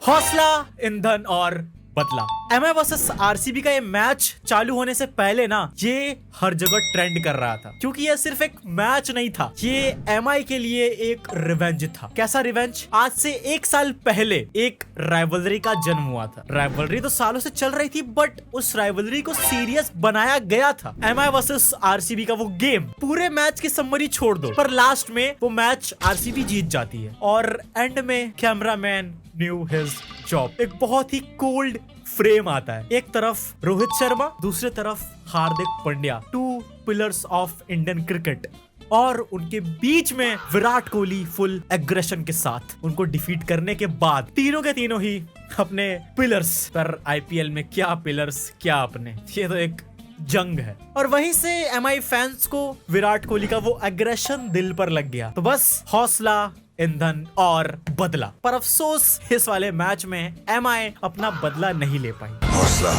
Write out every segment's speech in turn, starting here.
हौसला, ईंधन और बदला। एमआई वर्सेस आरसीबी का ये मैच चालू होने से पहले ना ये हर जगह ट्रेंड कर रहा था, क्योंकि ये सिर्फ एक मैच नहीं था, ये एमआई के लिए एक रिवेंज था। कैसा रिवेंज? आज से 1 साल पहले एक राइवलरी का जन्म हुआ था। राइवलरी तो सालों से चल रही थी, बट उस राइवलरी को सीरियस बनाया गया था। एमआई वर्सेस आरसीबी का वो गेम, पूरे मैच की समरी छोड़ दो, पर लास्ट में वो मैच आरसीबी जीत जाती है और एंड में कैमरामैन न्यू हिज जॉब। एक बहुत ही कोल्ड फ्रेम आता है, एक तरफ रोहित शर्मा, दूसरे तरफ Hardik Pandya, 2 pillars of Indian cricket, और उनके बीच में विराट कोहली फुल एग्रेशन के साथ। उनको डिफीट करने के बाद तीनों के तीनों ही अपने पिलर्स पर, आईपीएल में क्या पिलर्स क्या अपने, ये तो एक जंग है। और वहीं से एमआई फैंस को विराट कोहली का वो एग्रेशन दिल पर लग गया, तो बस हौसला, ईंधन और बदला। पर अफसोस इस वाले मैच में एमआई अपना बदला नहीं ले पाई। हौसला,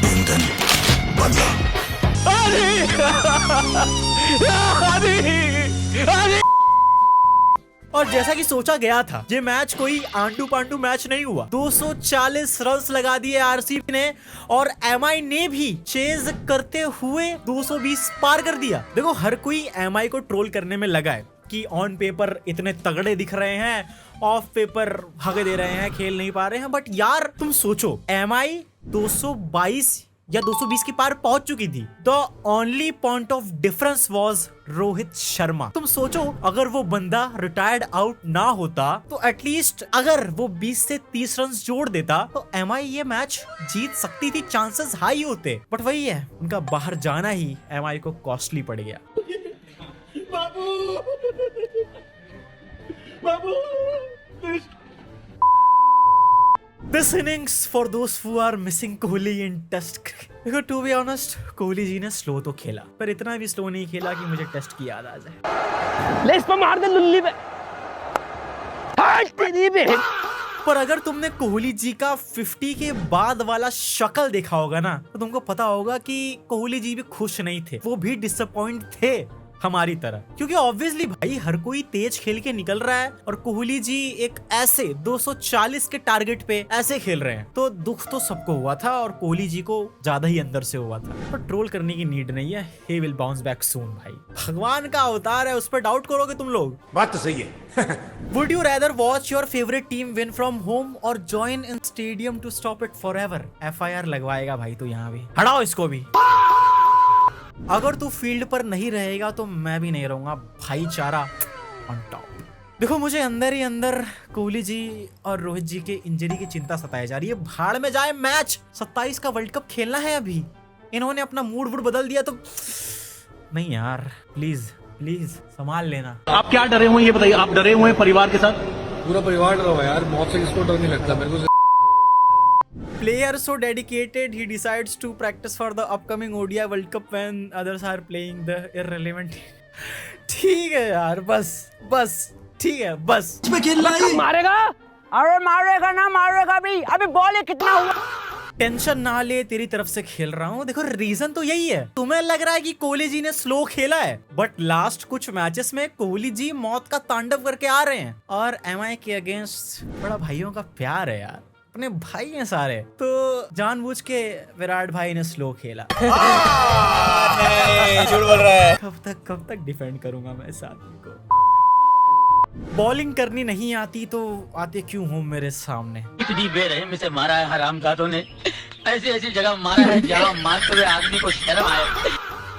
ईंधन, बदला। और जैसा कि सोचा गया था, ये मैच कोई आंडू पांडू मैच नहीं हुआ। 240 रन्स लगा दिए आरसीबी ने और एमआई ने भी चेज करते हुए 220 पार कर दिया। देखो, हर कोई एमआई को ट्रोल करने में लगा है कि ऑन पेपर इतने तगड़े दिख रहे हैं, ऑफ पेपर भागे दे रहे हैं, खेल नहीं पा रहे हैं। बट यार तुम सोचो, एमआई 222 या 220 की पार पहुंच चुकी थी। The only point of difference was Rohit Sharma. तुम सोचो, अगर वो बंदा रिटायर्ड आउट ना होता तो एटलीस्ट अगर वो 20 से 30 रन जोड़ देता तो एमआई ये मैच जीत सकती थी, चांसेस हाई होते। बट वही है, उनका बाहर जाना ही एमआई को कॉस्टली पड़ गया। This innings for those who are missing Kohli in Test cricket. देखो, to be honest, Kohli ji ने स्लो तो खेला, पर इतना भी स्लो नहीं खेला कि मुझे टेस्ट की याद आ जाए। ले इस पर मार दे लुल्ली पे। हट तेरी बहन। पर अगर तुमने कोहली जी का 50 के बाद वाला शक्ल देखा होगा ना, तो तुमको पता होगा कि कोहली जी भी खुश नहीं थे, वो भी डिसअपॉइंट थे हमारी तरह। क्योंकि ऑब्वियसली भाई हर कोई तेज खेल के निकल रहा है और कोहली जी एक ऐसे 240 के टारगेट पे ऐसे खेल रहे हैं, तो दुख तो सबको हुआ था और कोहली जी को ज्यादा ही अंदर से हुआ था। पर ट्रोल करने की नीड नहीं है, he will bounce back soon भाई। भगवान का अवतार है, उस पर डाउट करोगे तुम लोग? बात तो सही है। Would you rather watch your favorite team win from home or join in stadium to stop it forever? FIR लगवाएगा भाई तो यहाँ भी, हटाओ इसको भी। अगर तू फील्ड पर नहीं रहेगा तो मैं भी नहीं रहूंगा, भाईचारा ऑन टॉप। देखो, मुझे अंदर ही अंदर कोहली जी और रोहित जी के इंजरी की चिंता सताई जा रही है। भाड़ में जाए मैच, 27 का वर्ल्ड कप खेलना है अभी। इन्होंने अपना मूड वूड बदल दिया तो नहीं यार, प्लीज प्लीज संभाल लेना। आप क्या डरे हुए हैं ये बताइए? आप डरे हुए हैं परिवार के साथ? पूरा परिवार डरा हुआ है यार, मौत से किसको डर नहीं लगता मेरे को। Player so dedicated he decides to practice for the upcoming ODI World Cup when others are playing the irrelevant. ठीक है यार, बस ठीक है, बस। मारेगा? अरे मारेगा ना मारेगा भी। अभी बॉल ही कितना हुआ? टेंशन ना ले, तेरी तरफ से खेल रहा हूँ। देखो, रीजन तो यही है। तुम्हें लग रहा है कि कोहली जी ने स्लो खेला है, बट लास्ट कुछ मैचेस में कोहली जी मौत का तांडव करके आ रहे हैं और एमआई के अगेंस्ट बड़ा भाइयों का प्यार है यार, अपने भाई हैं सारे, तो जानबूझ के विराट भाई ने स्लो खेला। झूठ बोल रहा है। कब तक डिफेंड करूंगा मैं इस आदमी को? बॉलिंग करनी नहीं आती तो आते क्यों हो मेरे सामने? इतनी बेरहमी से मारा है हरामजादों ने, ऐसी ऐसी जगह मारा है जहाँ मारते हुए आदमी को शर्म आए।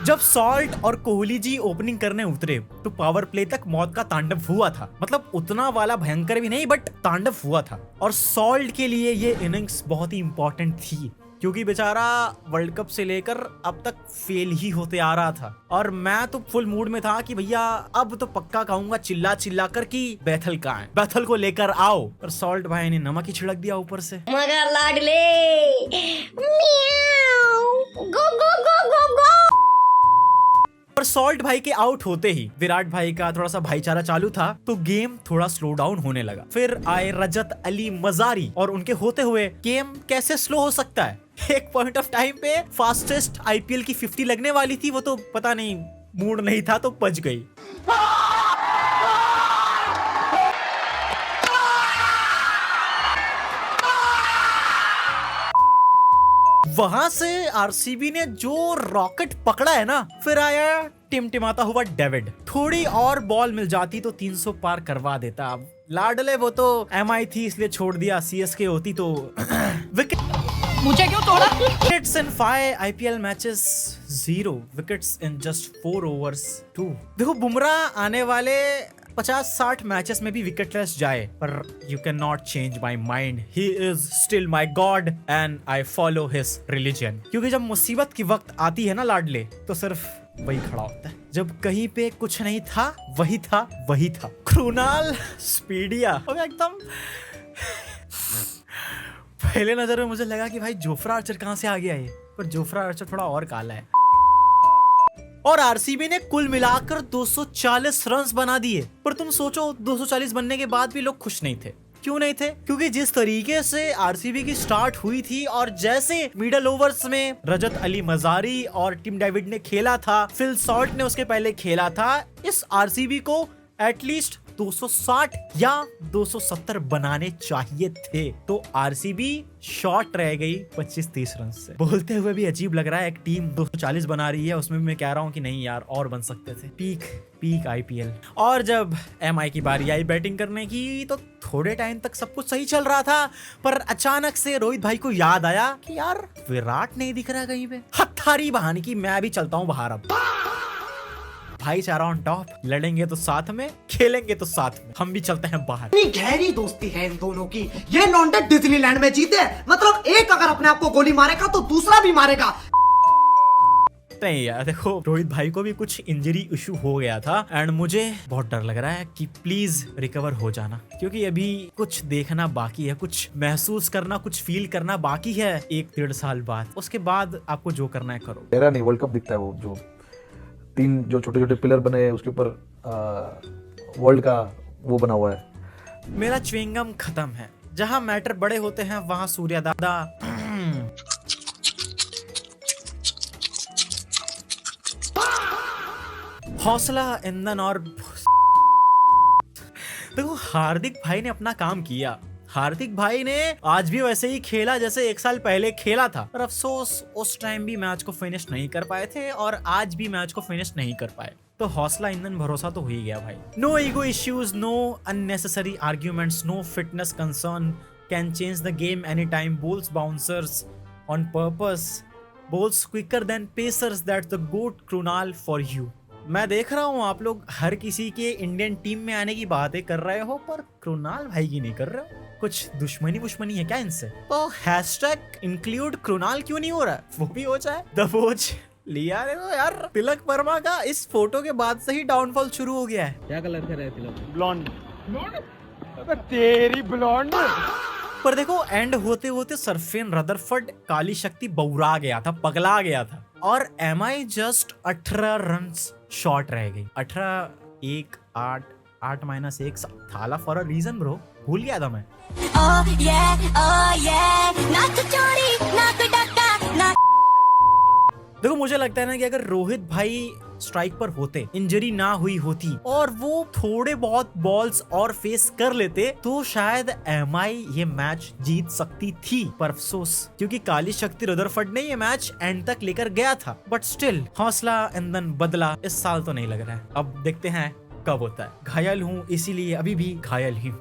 जब सॉल्ट और कोहली जी ओपनिंग करने उतरे तो पावर प्ले तक मौत का तांडव हुआ था। मतलब उतना वाला भयंकर भी नहीं, बट तांडव हुआ था। और सॉल्ट के लिए ये इनिंग्स बहुत ही इंपॉर्टेंट थी, क्योंकि बेचारा वर्ल्ड कप से लेकर अब तक फेल ही होते आ रहा था। और मैं तो फुल मूड में था कि भैया अब तो पक्का कहूंगा चिल्ला चिल्ला कर कि बैथल कहाँ है, बैथल को लेकर आओ। पर सॉल्ट भाई ने नमक ही छिड़क दिया ऊपर से। मगर लाडले मियाऊ गो गो गो गो गो। पर सॉल्ट भाई के आउट होते ही विराट भाई का थोड़ा सा भाईचारा चालू था, तो गेम थोड़ा स्लो डाउन होने लगा। फिर आए रजत अली मजारी और उनके होते हुए गेम कैसे स्लो हो सकता है? एक पॉइंट ऑफ टाइम पे फास्टेस्ट आईपीएल की 50 लगने वाली थी, वो तो पता नहीं मूड नहीं था तो बच गई। वहां से आरसीबी ने जो रॉकेट पकड़ा है ना, फिर आया टिमटिमाता हुआ डेविड। थोड़ी और बॉल मिल जाती तो 300 पार करवा देता। अब लाडले वो तो एमआई थी इसलिए छोड़ दिया, सीएसके होती तो मुझे क्यों तोड़ा? Wickets in 5 IPL matches 0 wickets in just 4 overs 2। देखो बुमराह आने वाले 50-60 मैचेस में भी विकेटलेस जाए, पर you can not change my mind. He is still my God and I follow his religion. क्योंकि जब मुसीबत की वक्त आती है ना लाडले, तो सिर्फ वही खड़ा होता है। जब कहीं पे कुछ नहीं था, वही था, वही था। कृणाल स्पीडिया एकदम पहले नजर में मुझे लगा कि भाई जोफ्रा आर्चर कहां से आ गया ये, पर जोफ्रा आर्चर थोड़ा और काला है। और आरसीबी ने कुल मिलाकर 240 रन्स बना दिए। पर तुम सोचो 240 बनने के बाद भी लोग खुश नहीं थे। क्यों नहीं थे? क्योंकि जिस तरीके से आरसीबी की स्टार्ट हुई थी और जैसे मिडल ओवर्स में रजत अली मजारी और टिम डेविड ने खेला था, फिल सॉल्ट ने उसके पहले खेला था, इस आरसीबी को एटलीस्ट 260 या 270 बनाने चाहिए थे। तो आरसीबी शॉर्ट रह गई 25-30 रन से। बोलते हुए भी अजीब लग रहा है, एक टीम 240 बना रही है, उसमें भी मैं कह रहा हूँ कि नहीं यार और बन सकते थे। Peak IPL. और जब एमआई की बारी आई बैटिंग करने की, तो थोड़े टाइम तक सब कुछ सही चल रहा था, पर अचानक से रोहित भाई को याद आया कि यार विराट नहीं दिख रहा कहीं पे। हथारी बहाने की मैं भी चलता हूँ बाहर। अब भाईचारा ऑन टॉप, लड़ेंगे तो साथ में, खेलेंगे तो साथ में, हम भी चलते हैं बाहर। इतनी गहरी दोस्ती है इन दोनों की। ये लौंडे डिज्नीलैंड में जीते, मतलब एक अगर अपने आप को गोली मारेगा तो दूसरा भी मारेगा। नहीं यार देखो, रोहित भाई को भी कुछ इंजरी इशू हो गया था एंड मुझे बहुत डर लग रहा है कि प्लीज रिकवर हो जाना, क्योंकि अभी कुछ देखना बाकी है, कुछ महसूस करना, कुछ फील करना बाकी है 1-1.5 साल बाद। उसके बाद आपको जो करना है करो। मेरा नहीं, वर्ल्ड कप दिखता है वो जो 3 जो छोटे छोटे पिलर बने हैं उसके ऊपर वर्ल्ड का वो बना हुआ है। मेरा च्युइंगम खत्म है। जहां मैटर बड़े होते हैं वहां सूर्या दादा हौसला, ईंधन और देखो हार्दिक भाई ने अपना काम किया। हार्दिक भाई ने आज भी वैसे ही खेला जैसे 1 साल पहले खेला था, पर अफसोस उस टाइम भी मैच को फिनिश नहीं कर पाए थे और आज भी मैच को फिनिश नहीं कर पाए। तो हौसला, ईंधन, भरोसा तो हो ही गया भाई। No ego issues, no unnecessary arguments, no fitness concern can change the game any time. Bowls bouncers on purpose, bowls quicker than pacers, that's the GOAT Krunal for you. मैं देख रहा हूँ आप लोग हर किसी के इंडियन टीम में आने की बातें कर रहे हो, पर कृणाल भाई की नहीं कर रहे हो। कुछ दुश्मनी है क्या इनसे? तो हैशटैग इंक्लूड कृणाल क्यों नहीं हो रहा है? वो भी हो जाए। दबोच लिया देखो यार, तिलक वर्मा का इस फोटो के बाद से ही डाउनफॉल शुरू हो गया है। क्या कलर का रहती है? ब्लॉन्ड। तेरी ब्लॉन्ड। पर देखो एंड होते होते सरफेन रदरफर्ड काली शक्ति बौरा गया था, पगला गया था, और एमआई जस्ट 18 रन शॉर्ट रह गई। 18-1 8-8 थाला फॉर अ रीजन ब्रो, भूल गया था मैं। देखो मुझे लगता है ना कि अगर रोहित भाई स्ट्राइक पर होते, इंजरी ना हुई होती और वो थोड़े बहुत बॉल्स और फेस कर लेते, तो शायद एमआई ये मैच जीत सकती थी। पर अफसोस, क्योंकि काली शक्ति रदरफर्ड ने ये मैच एंड तक लेकर गया था। बट स्टिल हौसला, ईंधन बदला इस साल तो नहीं लग रहा है। अब देखते हैं कब होता है। घायल हूँ इसीलिए अभी भी घायल ही हूँ।